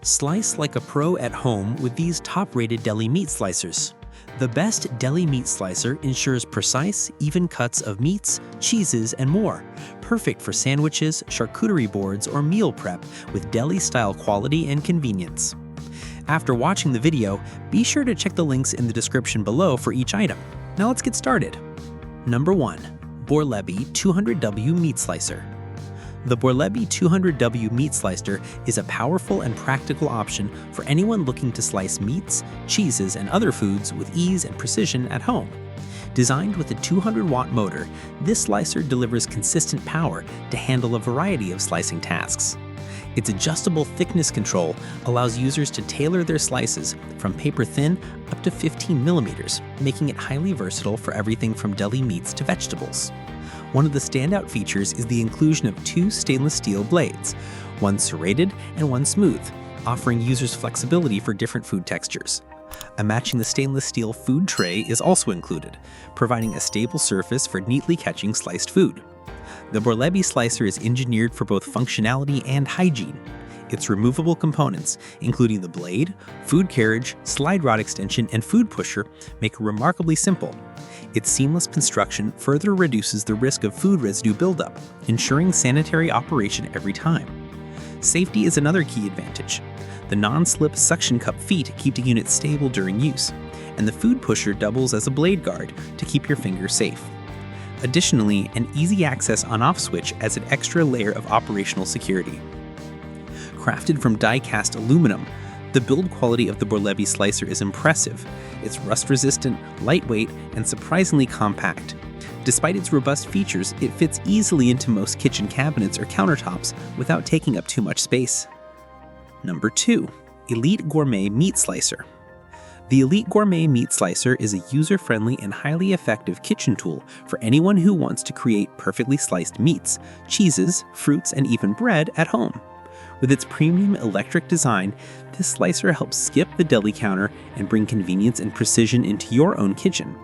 Slice like a pro at home with these top-rated deli meat slicers. The best deli meat slicer ensures precise, even cuts of meats, cheeses, and more. Perfect for sandwiches, charcuterie boards, or meal prep with deli-style quality and convenience. After watching the video, be sure to check the links in the description below for each item. Now let's get started. Number 1. Borlebbi 200W Meat Slicer. The Borlebbi 200W Meat Slicer is a powerful and practical option for anyone looking to slice meats, cheeses, and other foods with ease and precision at home. Designed with a 200-watt motor, this slicer delivers consistent power to handle a variety of slicing tasks. Its adjustable thickness control allows users to tailor their slices from paper thin up to 15 millimeters, making it highly versatile for everything from deli meats to vegetables. One of the standout features is the inclusion of 2 stainless steel blades, one serrated and one smooth, offering users flexibility for different food textures. A matching stainless steel food tray is also included, providing a stable surface for neatly catching sliced food. The Borlebbi slicer is engineered for both functionality and hygiene. Its removable components, including the blade, food carriage, slide rod extension, and food pusher, make it remarkably simple. Its seamless construction further reduces the risk of food residue buildup, ensuring sanitary operation every time. Safety is another key advantage. The non-slip suction cup feet keep the unit stable during use, and the food pusher doubles as a blade guard to keep your fingers safe. Additionally, an easy access on-off switch adds an extra layer of operational security. Crafted from die-cast aluminum, the build quality of the Borlebbi slicer is impressive. It's rust-resistant, lightweight, and surprisingly compact. Despite its robust features, it fits easily into most kitchen cabinets or countertops without taking up too much space. Number 2. Elite Gourmet Meat Slicer. The Elite Gourmet Meat Slicer is a user-friendly and highly effective kitchen tool for anyone who wants to create perfectly sliced meats, cheeses, fruits, and even bread at home. With its premium electric design, this slicer helps skip the deli counter and bring convenience and precision into your own kitchen.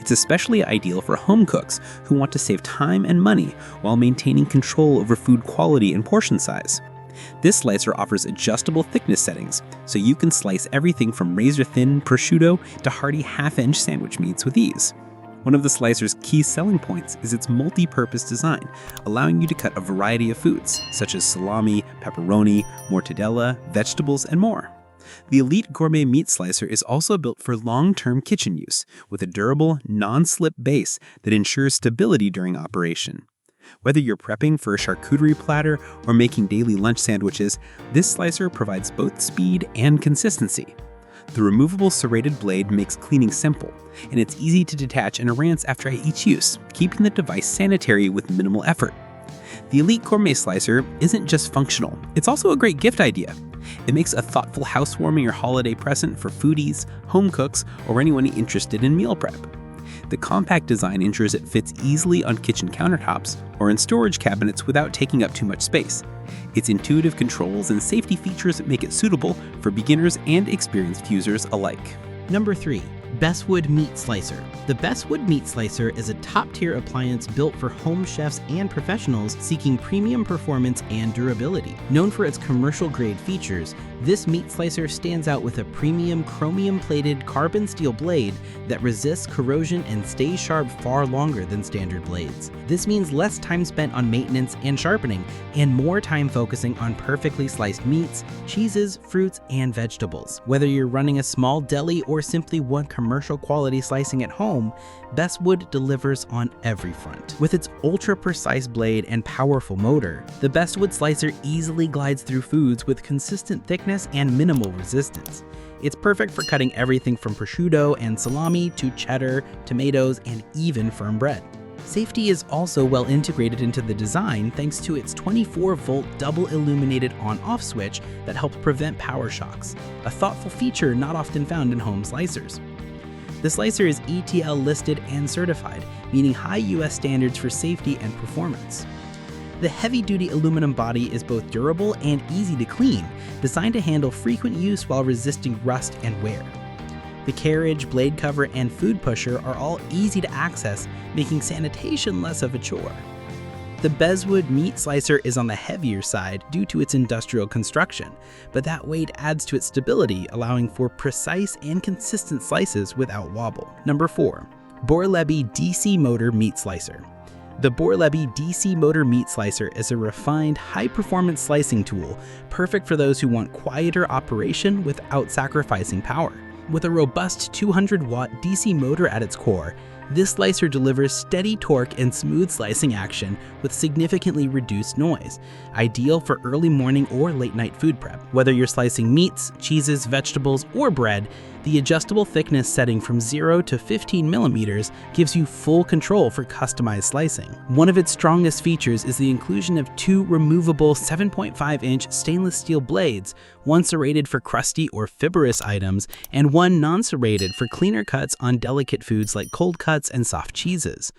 It's especially ideal for home cooks who want to save time and money while maintaining control over food quality and portion size. This slicer offers adjustable thickness settings, so you can slice everything from razor-thin prosciutto to hearty half-inch sandwich meats with ease. One of the slicer's key selling points is its multi-purpose design, allowing you to cut a variety of foods, such as salami, pepperoni, mortadella, vegetables, and more. The Elite Gourmet Meat Slicer is also built for long-term kitchen use, with a durable, non-slip base that ensures stability during operation. Whether you're prepping for a charcuterie platter or making daily lunch sandwiches, this slicer provides both speed and consistency. The removable serrated blade makes cleaning simple, and it's easy to detach and rinse after each use, keeping the device sanitary with minimal effort. The Elite Gourmet Slicer isn't just functional, it's also a great gift idea. It makes a thoughtful housewarming or holiday present for foodies, home cooks, or anyone interested in meal prep. The compact design ensures it fits easily on kitchen countertops or in storage cabinets without taking up too much space. Its intuitive controls and safety features make it suitable for beginners and experienced users alike. Number 3. BESWOOD Meat Slicer. The BESWOOD Meat Slicer is a top-tier appliance built for home chefs and professionals seeking premium performance and durability. Known for its commercial-grade features, this meat slicer stands out with a premium chromium-plated carbon steel blade that resists corrosion and stays sharp far longer than standard blades. This means less time spent on maintenance and sharpening, and more time focusing on perfectly sliced meats, cheeses, fruits, and vegetables. Whether you're running a small deli or simply want commercial quality slicing at home, BESWOOD delivers on every front. With its ultra-precise blade and powerful motor, the BESWOOD slicer easily glides through foods with consistent thickness and minimal resistance. It's perfect for cutting everything from prosciutto and salami to cheddar, tomatoes, and even firm bread. Safety is also well integrated into the design thanks to its 24-volt double illuminated on-off switch that helps prevent power shocks, a thoughtful feature not often found in home slicers. The slicer is ETL listed and certified, meaning high US standards for safety and performance. The heavy-duty aluminum body is both durable and easy to clean, designed to handle frequent use while resisting rust and wear. The carriage, blade cover, and food pusher are all easy to access, making sanitation less of a chore. The BESWOOD meat slicer is on the heavier side due to its industrial construction, but that weight adds to its stability, allowing for precise and consistent slices without wobble. Number 4. Borlebbi DC Motor Meat Slicer. The Borlebbi DC Motor Meat Slicer is a refined, high-performance slicing tool, perfect for those who want quieter operation without sacrificing power. With a robust 200-watt DC motor at its core, this slicer delivers steady torque and smooth slicing action with significantly reduced noise, ideal for early morning or late night food prep. Whether you're slicing meats, cheeses, vegetables, or bread, the adjustable thickness setting from 0 to 15 millimeters gives you full control for customized slicing. One of its strongest features is the inclusion of 2 removable 7.5-inch stainless steel blades, one serrated for crusty or fibrous items, and one non-serrated for cleaner cuts on delicate foods like cold cuts and soft cheeses.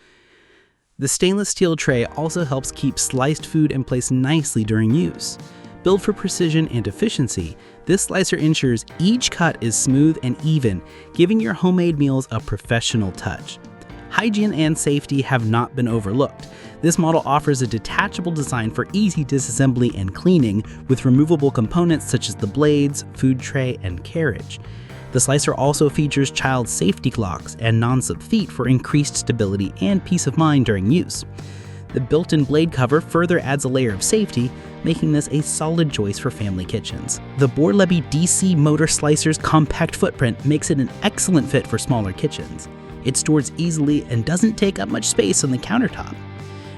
The stainless steel tray also helps keep sliced food in place nicely during use. Built for precision and efficiency, this slicer ensures each cut is smooth and even, giving your homemade meals a professional touch. Hygiene and safety have not been overlooked. This model offers a detachable design for easy disassembly and cleaning, with removable components such as the blades, food tray, and carriage. The slicer also features child safety locks and non-slip feet for increased stability and peace of mind during use. The built-in blade cover further adds a layer of safety, making this a solid choice for family kitchens. The Borlebbi DC Motor Slicer's compact footprint makes it an excellent fit for smaller kitchens. It stores easily and doesn't take up much space on the countertop.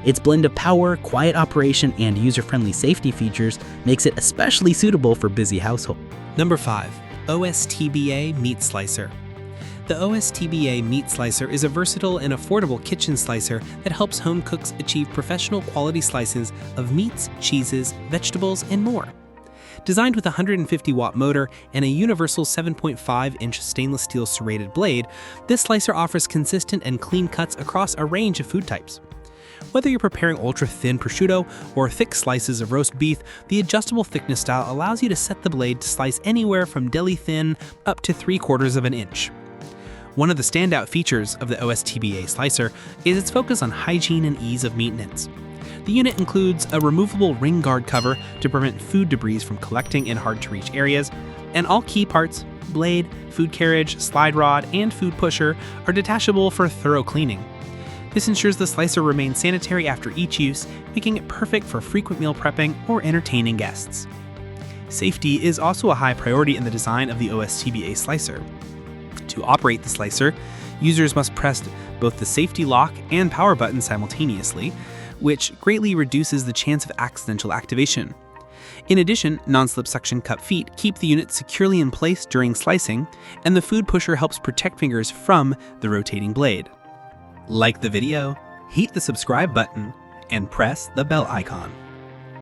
Its blend of power, quiet operation, and user-friendly safety features makes it especially suitable for busy households. Number 5. OSTBA Meat Slicer. The OSTBA Meat Slicer is a versatile and affordable kitchen slicer that helps home cooks achieve professional quality slices of meats, cheeses, vegetables, and more. Designed with a 150-watt motor and a universal 7.5-inch stainless steel serrated blade, this slicer offers consistent and clean cuts across a range of food types. Whether you're preparing ultra-thin prosciutto or thick slices of roast beef, the adjustable thickness style allows you to set the blade to slice anywhere from deli thin up to 3/4 of an inch. One of the standout features of the OSTBA slicer is its focus on hygiene and ease of maintenance. The unit includes a removable ring guard cover to prevent food debris from collecting in hard-to-reach areas, and all key parts, blade, food carriage, slide rod, and food pusher, are detachable for thorough cleaning. This ensures the slicer remains sanitary after each use, making it perfect for frequent meal prepping or entertaining guests. Safety is also a high priority in the design of the OSTBA slicer. To operate the slicer, users must press both the safety lock and power button simultaneously, which greatly reduces the chance of accidental activation. In addition, non-slip suction cup feet keep the unit securely in place during slicing, and the food pusher helps protect fingers from the rotating blade. Like the video, hit the subscribe button, and press the bell icon.